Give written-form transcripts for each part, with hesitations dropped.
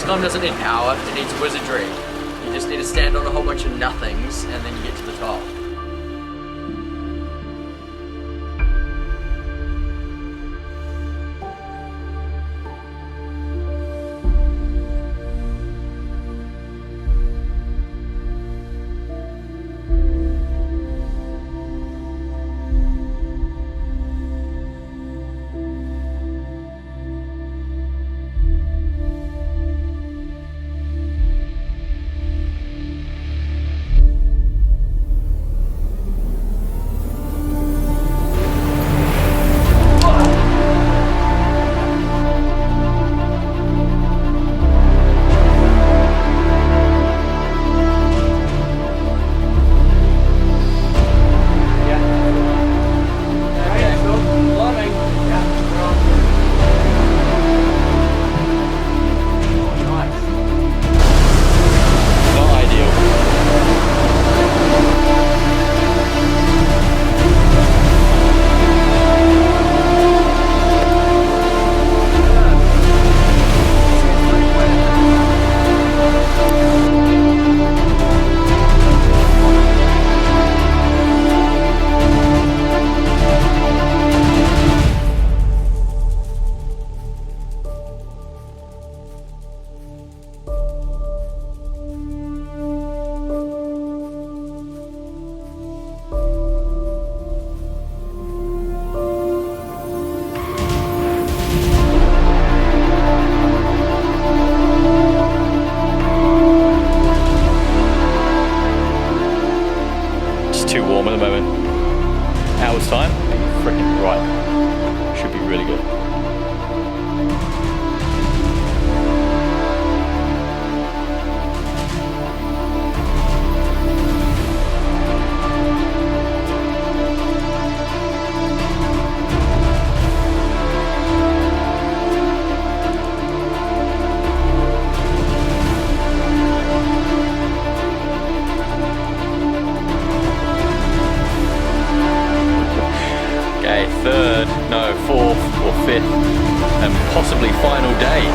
XCOM doesn't need power, it needs wizardry. You just need to stand on a whole bunch of nothings and then you get to the top. Too warm at the moment. Hour's time, freaking right. Should be really good. Fourth or fifth and possibly final day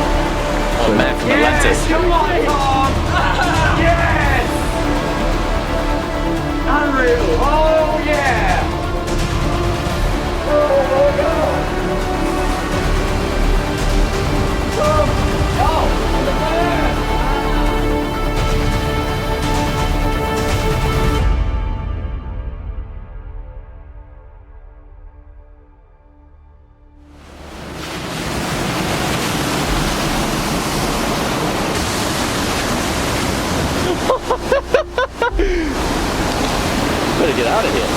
on Man from Atlantis. Come on, Tom! Yes! Unreal! Oh yeah! Oh my god! Oh, look at that! Better get out of here.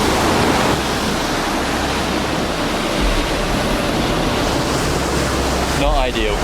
Not ideal.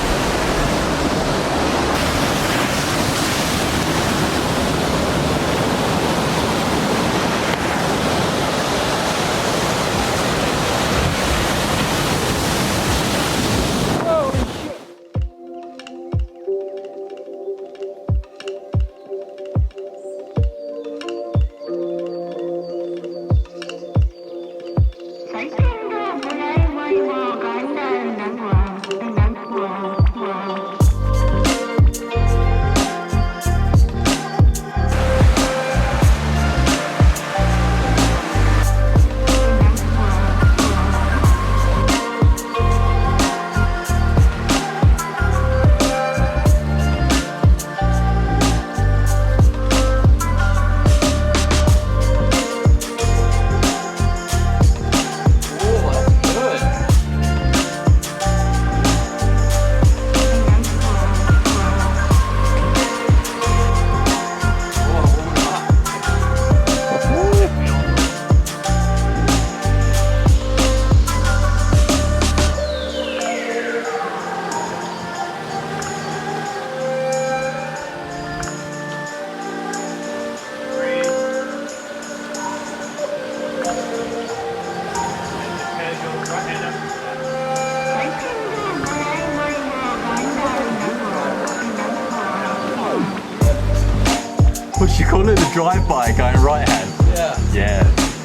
What you call it? The drive-by going right hand? Yeah. Yeah.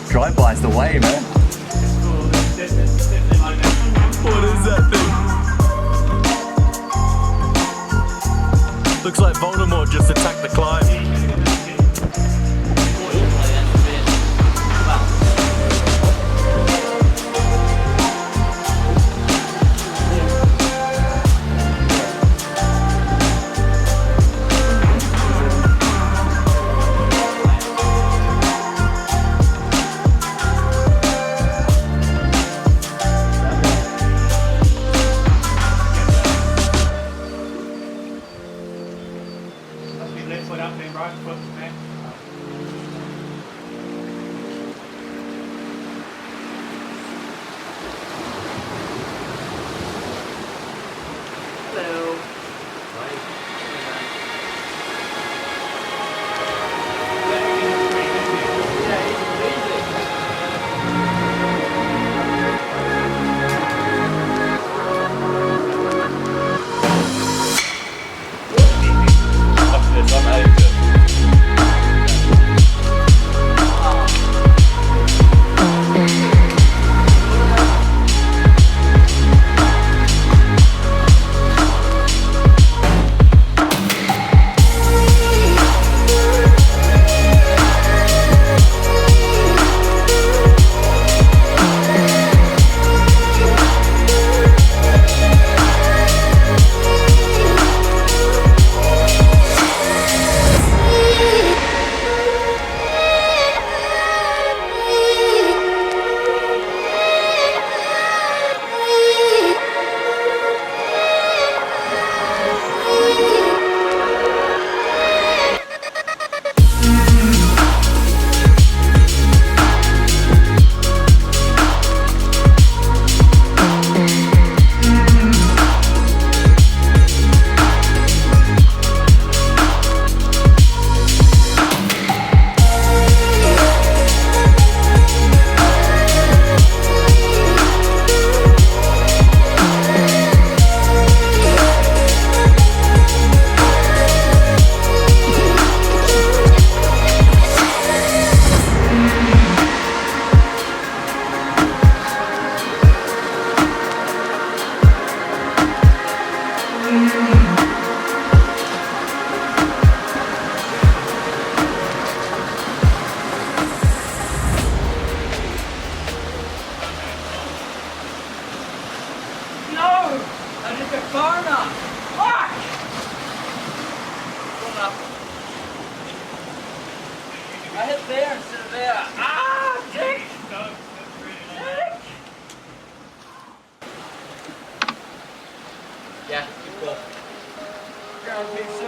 Drive-by's the way, man. What is that thing? Looks like Voldemort just attacked the climb. Left foot up, then right foot back. Hello. I hit there instead of there. Ah, dick! Dick! Yeah, keep going. Ground pizza.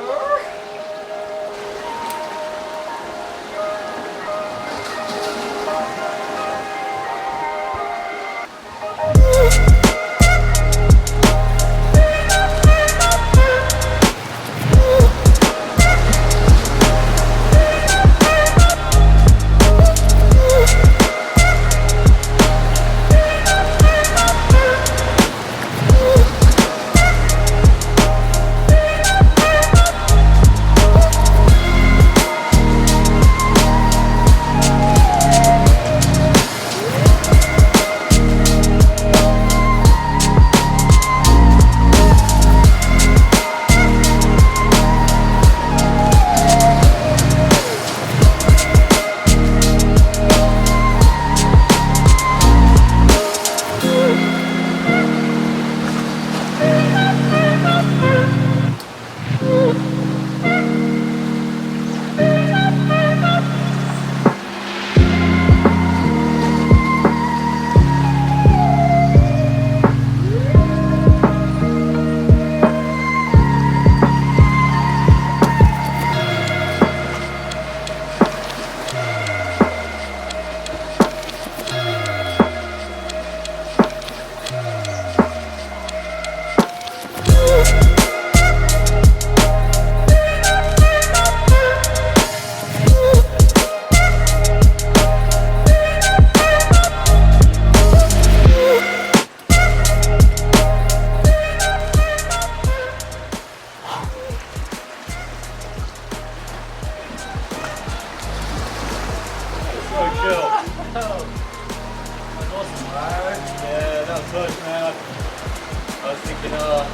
Close, man. I was thinking, what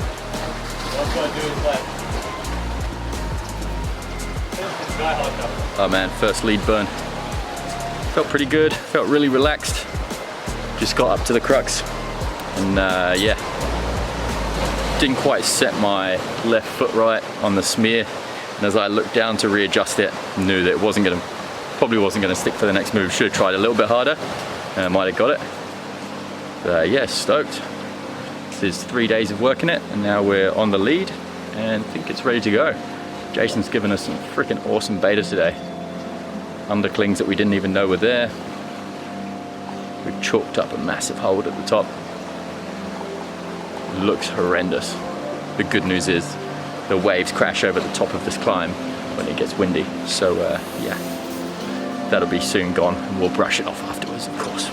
I'm going to do is like Oh man, first lead burn. Felt pretty good, felt really relaxed. Just got up to the crux and yeah. Didn't quite set my left foot right on the smear. And as I looked down to readjust it, knew that it probably wasn't gonna stick for the next move. Should have tried a little bit harder, and I might have got it. But yeah, stoked. This is 3 days of working it, and now we're on the lead, and I think it's ready to go. Jason's given us some freaking awesome beta today. Underclings that we didn't even know were there. We've chalked up a massive hold at the top. Looks horrendous. The good news is the waves crash over the top of this climb when it gets windy. So yeah, that'll be soon gone, and we'll brush it off afterwards, of course.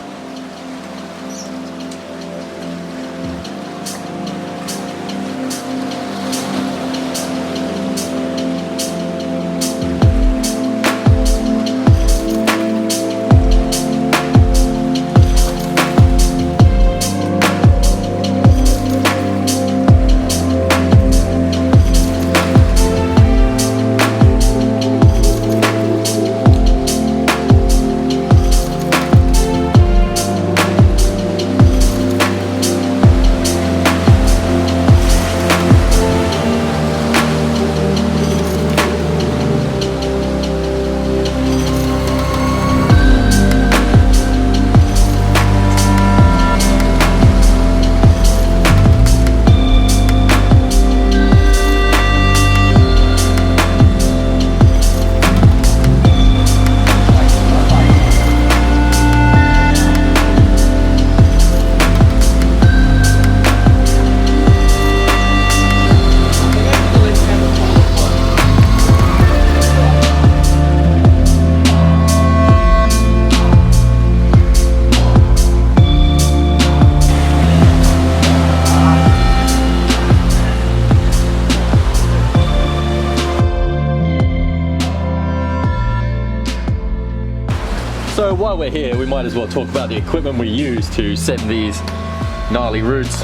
So while we're here, we might as well talk about the equipment we use to send these gnarly routes.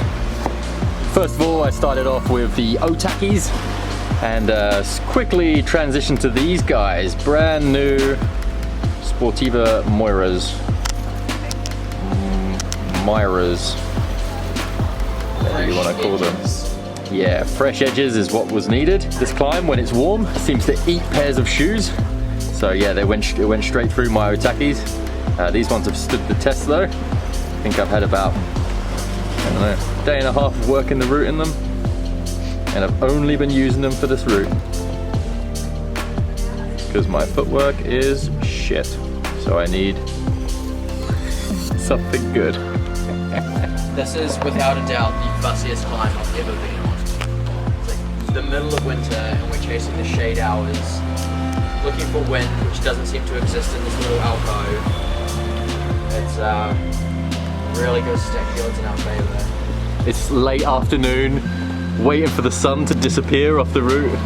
First of all, I started off with the Otakis and quickly transitioned to these guys. Brand new Sportiva Moiras. Whatever you want to call them. Yeah, fresh edges is what was needed. This climb, when it's warm, seems to eat pairs of shoes. So yeah, it went straight through my Otakis. These ones have stood the test though. I think I've had about, I don't know, day and a half of working the route in them. And I've only been using them for this route. Because my footwork is shit. So I need something good. This is without a doubt the fussiest climb I've ever been on. It's like the middle of winter and we're chasing the shade hours, looking for wind, which doesn't seem to exist in this little alcove. It's really good stick, odds in our favour. It's late afternoon, waiting for the sun to disappear off the route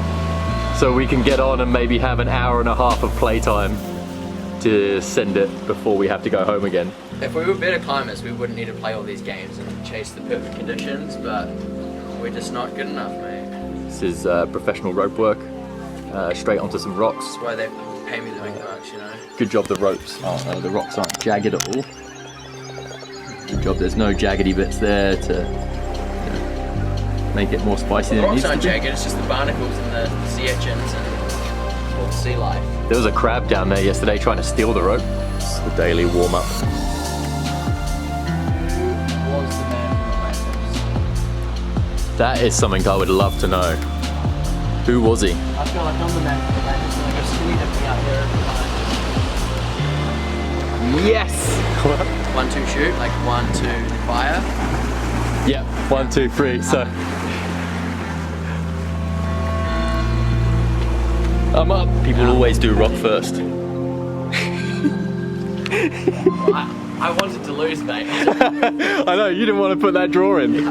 so we can get on and maybe have an hour and a half of playtime to send it before we have to go home again. If we were better climbers, we wouldn't need to play all these games and chase the perfect conditions, but we're just not good enough, mate. This is professional rope work, straight onto some rocks. That's why they pay me the big bucks, you know. Good job the the rocks aren't jagged at all. Good job there's no jaggedy bits there to make it more spicy than it needs to be. The rocks aren't jagged, it's just the barnacles and the sea urchins and all the sea life. There was a crab down there yesterday trying to steal the rope. It's the daily warm-up. Who was the man from Atlantis? That is something I would love to know. Who was he? I feel like I'm the man from Atlantis, and like a skinny dipping out here every time. Yes! 1, 2, shoot, like 1, 2, fire. Yeah, 1, 2, 3, so. I'm up. People always do rock first. I wanted to lose, mate. I know, you didn't want to put that draw in.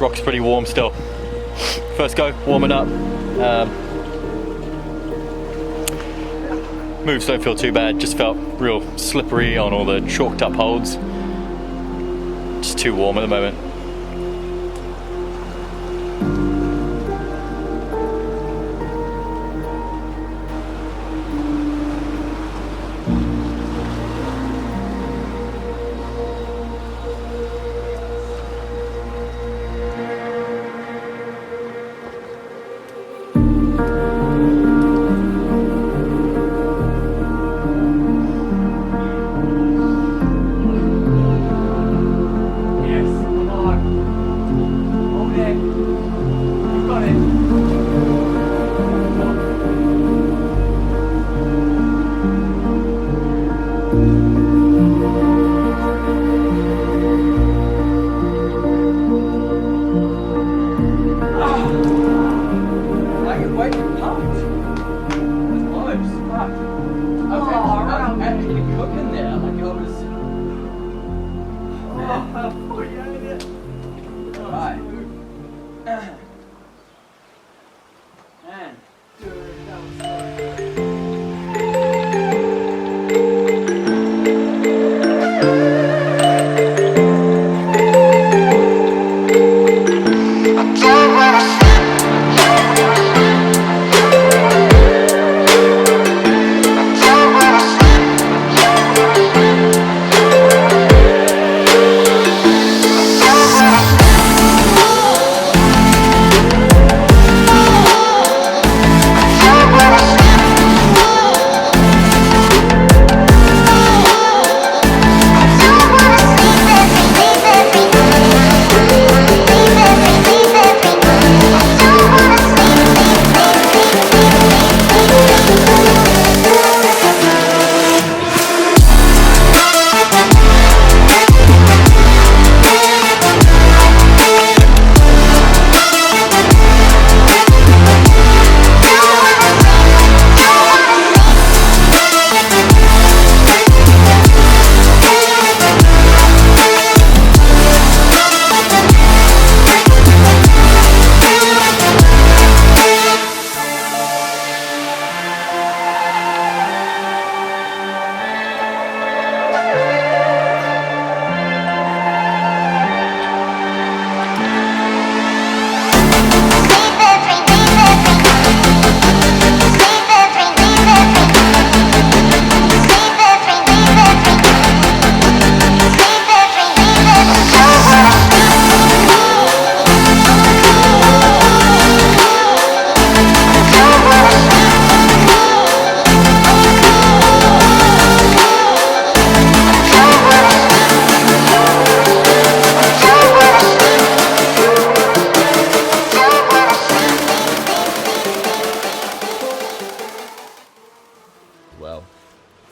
Rock's pretty warm still. First go, warming up. Moves don't feel too bad, just felt real slippery on all the chalked up holds. Just too warm at the moment.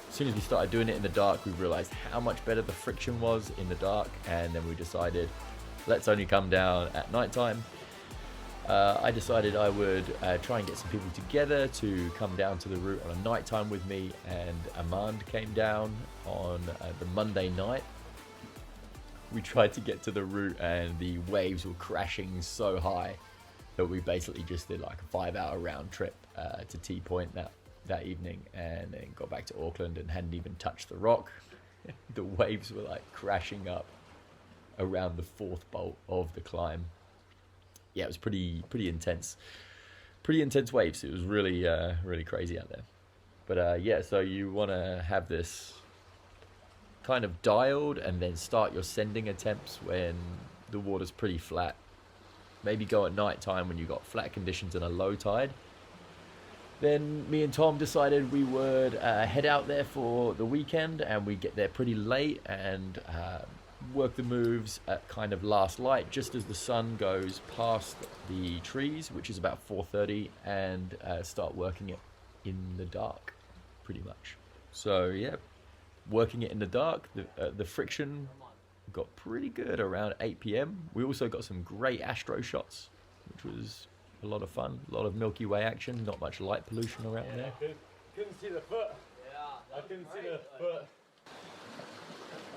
As soon as we started doing it in the dark, we realized how much better the friction was in the dark, and then we decided let's only come down at nighttime. I decided I would try and get some people together to come down to the route on a nighttime with me, and Amand came down on the Monday night. We tried to get to the route and the waves were crashing so high that we basically just did like a 5-hour round trip to T Point that evening, and then got back to Auckland and hadn't even touched the rock. The waves were like crashing up around the 4th bolt of the climb. Yeah, it was pretty intense. Pretty intense waves. It was really really crazy out there. But yeah, so you want to have this kind of dialed and then start your sending attempts when the water's pretty flat. Maybe go at night time when you've got flat conditions and a low tide. Then me and Tom decided we would head out there for the weekend, and we get there pretty late and work the moves at kind of last light, just as the sun goes past the trees, which is about 4:30, and start working it in the dark, pretty much. So yeah, working it in the dark, the friction got pretty good around 8 p.m. We also got some great astro shots, which was a lot of fun, a lot of Milky Way action, not much light pollution around there. Couldn't see the foot. Yeah, I couldn't see the foot.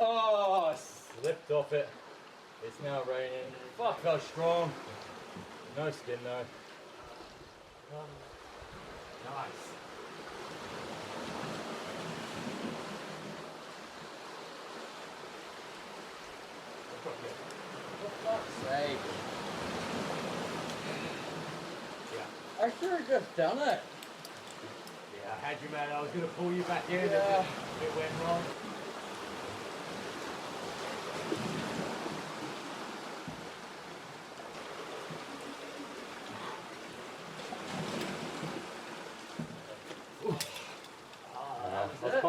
Oh, I slipped off it. It's now raining. Fuck, that was strong. No skin though. Nice. For fuck's sake. Yeah. I should have just done it. Yeah, I had you, man. I was gonna pull you back in. Yeah. It went wrong. You're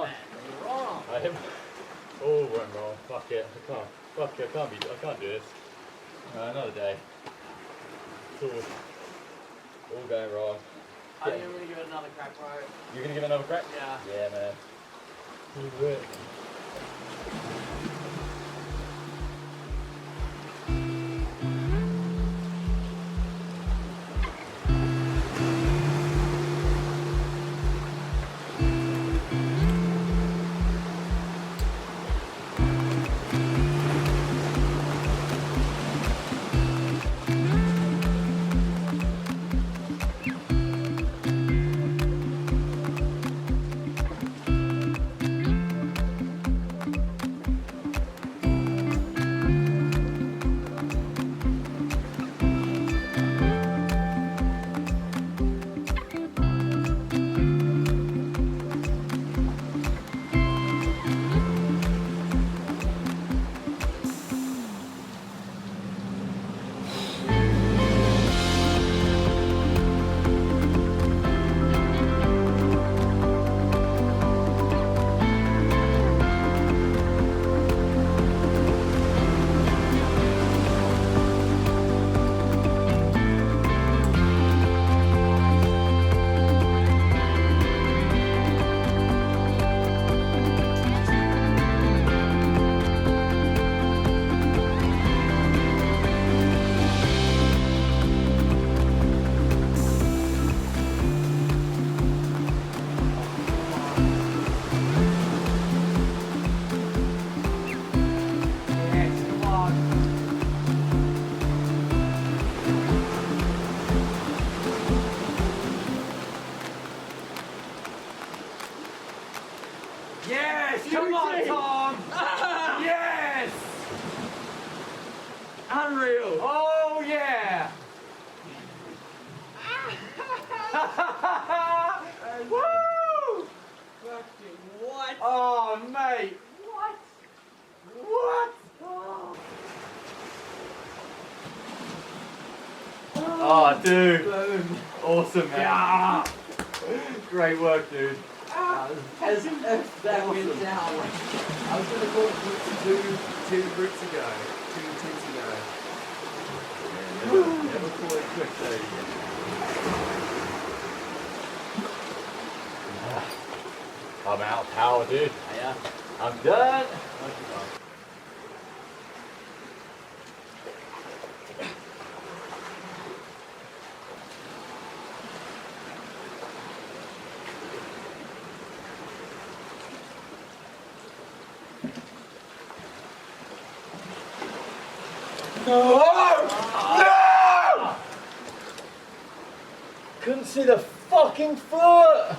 wrong. All went wrong. Fuck it. I can't do this. Another day. It's all going wrong. I think I'm gonna give it another crack, bro. You're gonna give it another crack? Yeah. Yeah, man. Do it. Yes! Come on, Tom! Yes! Unreal. Oh, yeah! Woo! Fucking what? Oh, mate! What? What? Oh, dude! boom. Awesome, man! Yeah. Great work, dude! As if that went down. I was gonna call it two routes ago. 2 attempts ago. Yeah, never call it quick though. I'm out power, dude. Yeah. I'm done. No! Couldn't see the fucking foot.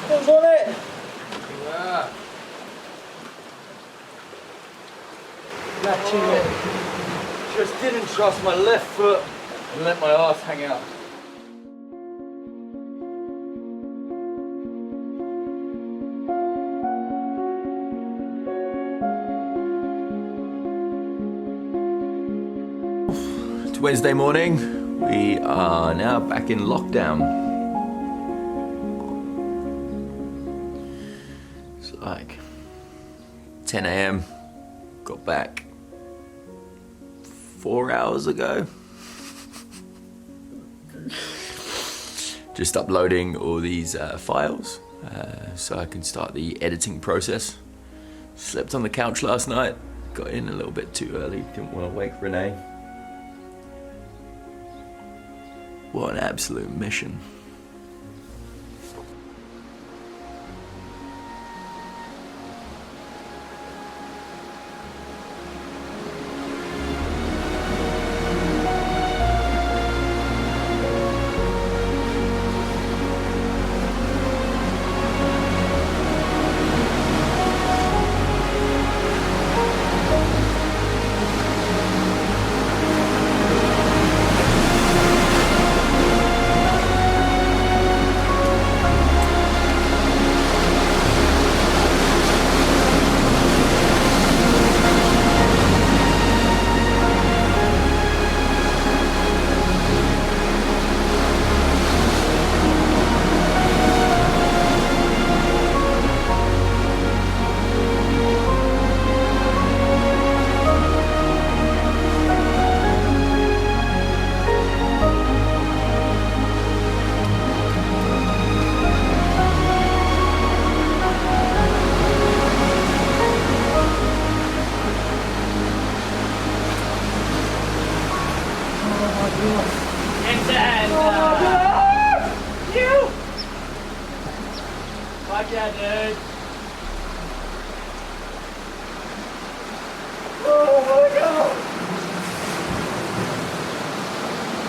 What's on it? Yeah. Catching it. Just didn't trust my left foot and let my ass hang out. It's Wednesday morning. We are now back in lockdown. 10 a.m. Got back 4 hours ago. Just uploading all these files so I can start the editing process. Slept on the couch last night. Got in a little bit too early. Didn't want to wake Renee. What an absolute mission. Fuck yeah, dude. Oh my god!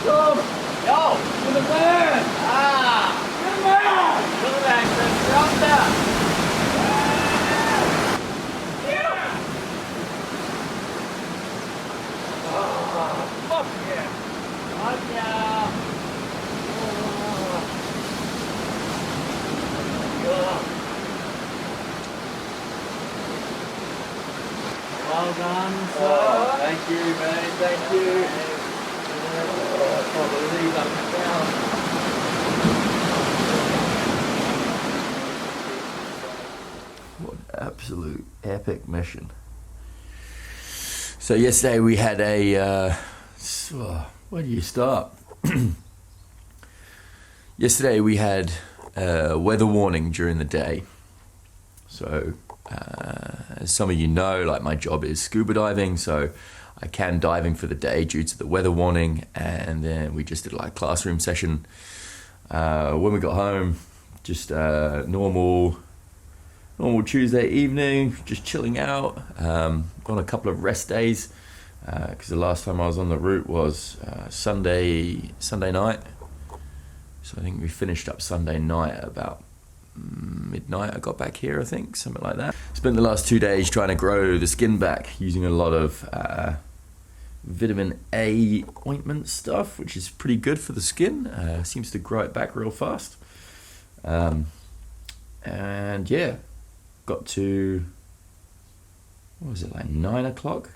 Tom! Yo! To the van! Ah! To the van! To the van, Chris. Drop that! Fuck yeah! Fuck yeah! Well done, sir. Thank you, man. Thank you. Oh, I can't believe I'm down. What an absolute epic mission. So yesterday we had a, where do you start? Yesterday we had a weather warning during the day. So as some of you know, like my job is scuba diving, so I canned diving for the day due to the weather warning, and then we just did like a classroom session. When we got home, just normal Tuesday evening, just chilling out, on a couple of rest days, because the last time I was on the route was Sunday night. So I think we finished up Sunday night at about midnight. I got back here, I think, something like that. Spent the last 2 days trying to grow the skin back using a lot of vitamin A ointment stuff, which is pretty good for the skin. Seems to grow it back real fast. And yeah, got to, what was it, like 9 o'clock?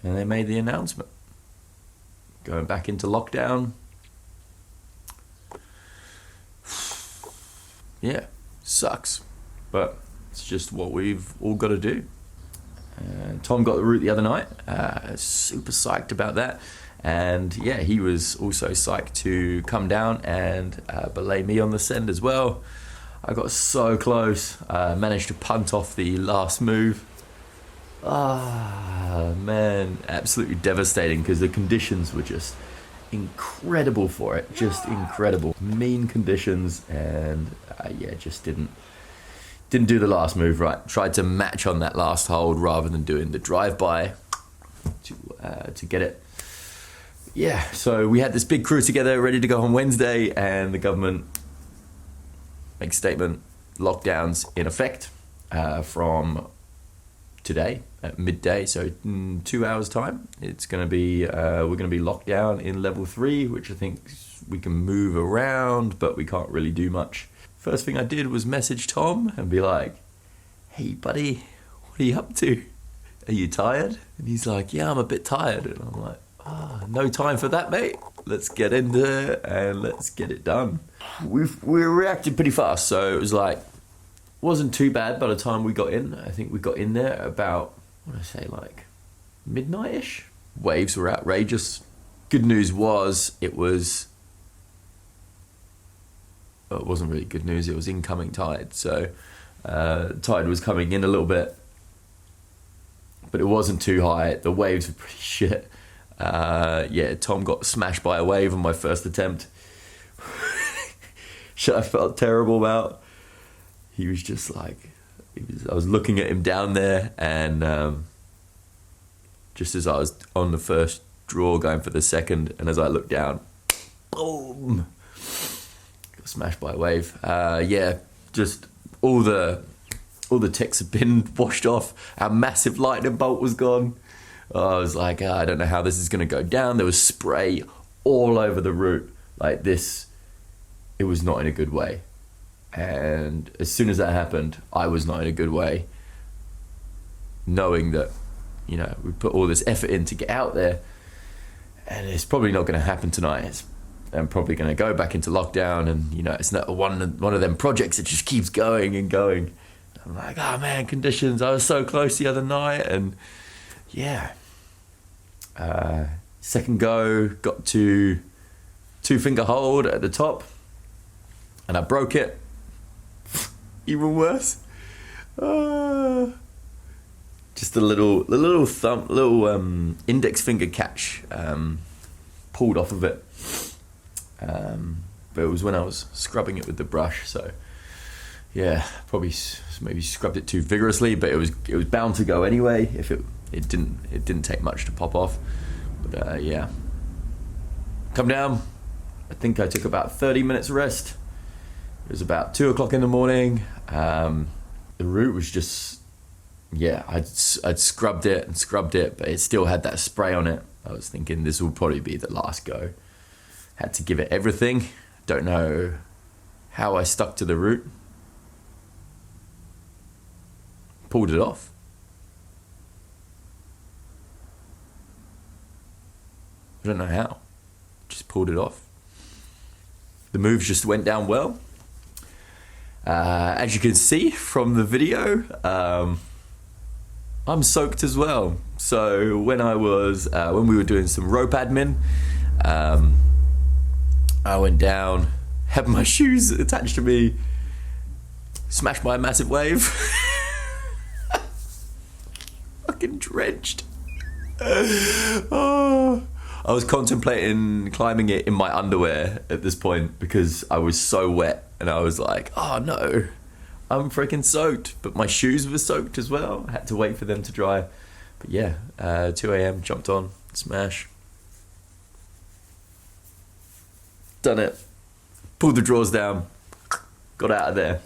And they made the announcement. Going back into lockdown. Yeah, sucks, but it's just what we've all got to do. Tom got the route the other night, super psyched about that, and yeah, he was also psyched to come down and belay me on the send as well. I got so close, managed to punt off the last move. Ah, man, absolutely devastating because the conditions were just incredible for it, just incredible. Mean conditions, and yeah, just didn't do the last move right. Tried to match on that last hold rather than doing the drive-by to get it. Yeah, so we had this big crew together ready to go on Wednesday, and the government makes a statement, lockdowns in effect from today at midday, so in 2 hours time it's going to be we're going to be locked down in level 3, which I think we can move around, but we can't really do much. First thing I did was message Tom and be like, hey buddy, what are you up to? Are you tired? And he's like, yeah, I'm a bit tired. And I'm like, no time for that, mate. Let's get into it and let's get it done. We reacted pretty fast, so it was like wasn't too bad by the time we got in. I think we got in there at about, what did I say, like midnight-ish. Waves were outrageous. Good news was it wasn't really good news. It was incoming tide, so tide was coming in a little bit, but it wasn't too high. The waves were pretty shit. Yeah, Tom got smashed by a wave on my first attempt. Shit I felt terrible about. He was just like, I was looking at him down there, and just as I was on the first draw going for the second, and as I looked down, boom, got smashed by a wave. Yeah, just all the ticks had been washed off. Our massive lightning bolt was gone. I was like, I don't know how this is going to go down. There was spray all over the route like this. It was not in a good way. And as soon as that happened, I was not in a good way, knowing that, you know, we put all this effort in to get out there, and it's probably not going to happen tonight. I'm probably going to go back into lockdown, and, you know, it's not one of them projects that just keeps going and going. I'm like, oh man, conditions. I was so close the other night, and yeah. Second go, got to 2-finger hold at the top, and I broke it. Even worse. Just the little index finger catch pulled off of it. But it was when I was scrubbing it with the brush, so yeah, probably maybe scrubbed it too vigorously, but it was bound to go anyway if it didn't take much to pop off. But yeah, come down. I think I took about 30 minutes rest. It was about 2 o'clock in the morning. The route was just, yeah, I'd scrubbed it, but it still had that spray on it. I was thinking this will probably be the last go. Had to give it everything. Don't know how I stuck to the route. Pulled it off. I don't know how. Just pulled it off. The moves just went down well. As you can see from the video, I'm soaked as well. So when we were doing some rope admin, I went down, had my shoes attached to me, smashed by a massive wave. Fucking drenched. Oh. I was contemplating climbing it in my underwear at this point because I was so wet, and I was like, oh no, I'm freaking soaked. But my shoes were soaked as well. I had to wait for them to dry. But yeah, 2 a.m, jumped on, smash. Done it. Pulled the drawers down, got out of there.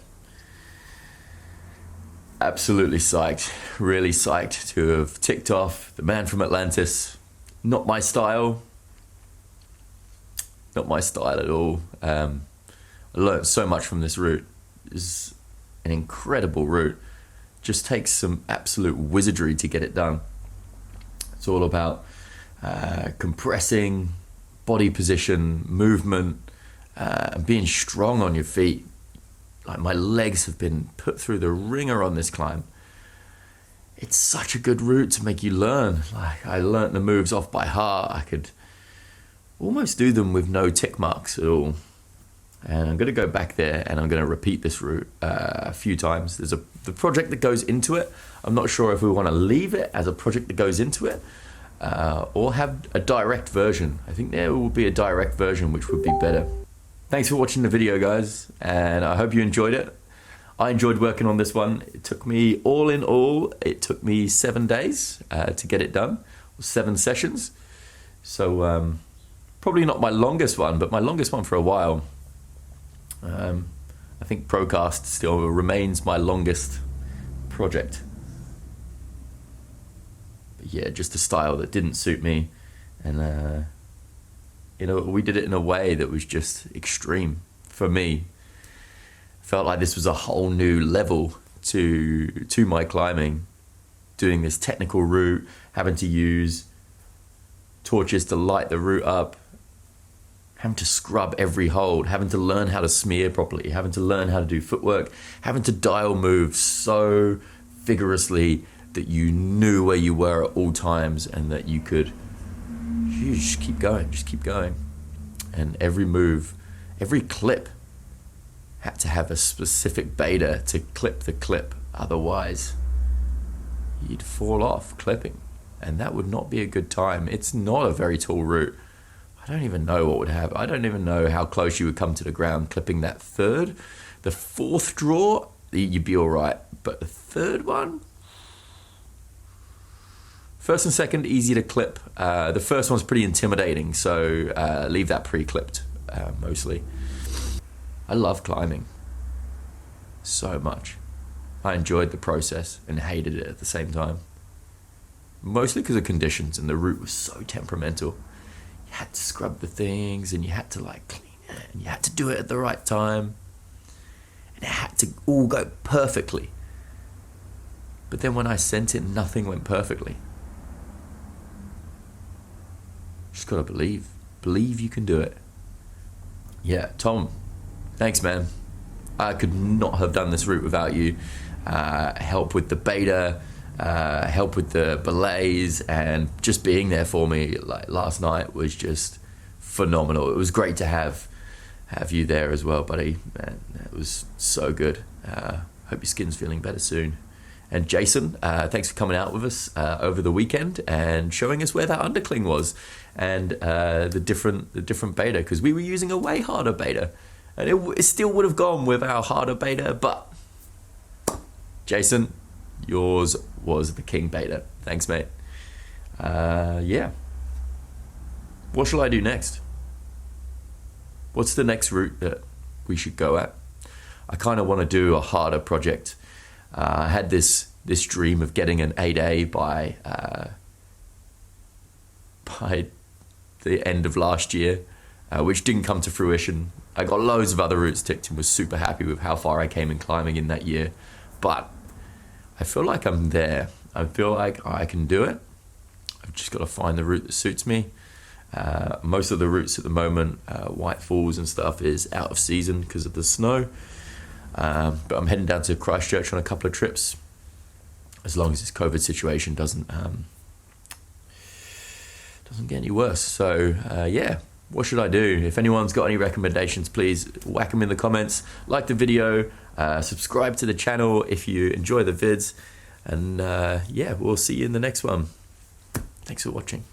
Absolutely psyched, really psyched to have ticked off the man from Atlantis. Not my style. Not my style at all. I learned so much from this route. It's an incredible route. Just takes some absolute wizardry to get it done. It's all about compressing, body position, movement, and being strong on your feet. Like, my legs have been put through the ringer on this climb. It's such a good route to make you learn. Like, I learnt the moves off by heart. I could almost do them with no tick marks at all. And I'm going to go back there and I'm going to repeat this route a few times. There's the project that goes into it. I'm not sure if we want to leave it as a project that goes into it or have a direct version. I think there will be a direct version which would be better. Thanks for watching the video, guys, and I hope you enjoyed it. I enjoyed working on this one. It took me, all in all, it took me 7 days to get it done, 7 sessions. So probably not my longest one, but my longest one for a while. I think Procast still remains my longest project. But yeah, just a style that didn't suit me. And, you know, we did it in a way that was just extreme for me. Felt like this was a whole new level to my climbing, doing this technical route, having to use torches to light the route up, having to scrub every hold, having to learn how to smear properly, having to learn how to do footwork, having to dial move so vigorously that you knew where you were at all times and that you just keep going. And every move, every clip had to have a specific beta to clip the clip. Otherwise, you'd fall off clipping. And that would not be a good time. It's not a very tall route. I don't even know what would happen. I don't even know how close you would come to the ground clipping that third. The fourth draw, you'd be all right. But the third one, first and second, easy to clip. The first one's pretty intimidating, so leave that pre-clipped mostly. I love climbing so much. I enjoyed the process and hated it at the same time. Mostly because of conditions, and the route was so temperamental. You had to scrub the things, and you had to like clean it, and you had to do it at the right time, and it had to all go perfectly. But then when I sent it, nothing went perfectly. Just gotta believe you can do it. Yeah, Tom, thanks, man. I could not have done this route without you. Help with the beta, help with the belays, and just being there for me like last night was just phenomenal. It was great to have you there as well, buddy. Man, it was so good. Hope your skin's feeling better soon. And Jason, thanks for coming out with us over the weekend and showing us where that undercling was and the different beta, because we were using a way harder beta, and it still would have gone with our harder beta, but Jason, yours was the king beta. Thanks, mate. Yeah. What shall I do next? What's the next route that we should go at? I kind of want to do a harder project. I had this dream of getting an 8A by the end of last year, which didn't come to fruition. I got loads of other routes ticked and was super happy with how far I came in climbing in that year. But I feel like I'm there. I feel like I can do it. I've just got to find the route that suits me. Most of the routes at the moment, White Falls and stuff, is out of season because of the snow. But I'm heading down to Christchurch on a couple of trips, as long as this COVID situation doesn't get any worse. So yeah, what should I do? If anyone's got any recommendations, please whack them in the comments. Like the video, subscribe to the channel if you enjoy the vids, and yeah, we'll see you in the next one. Thanks for watching.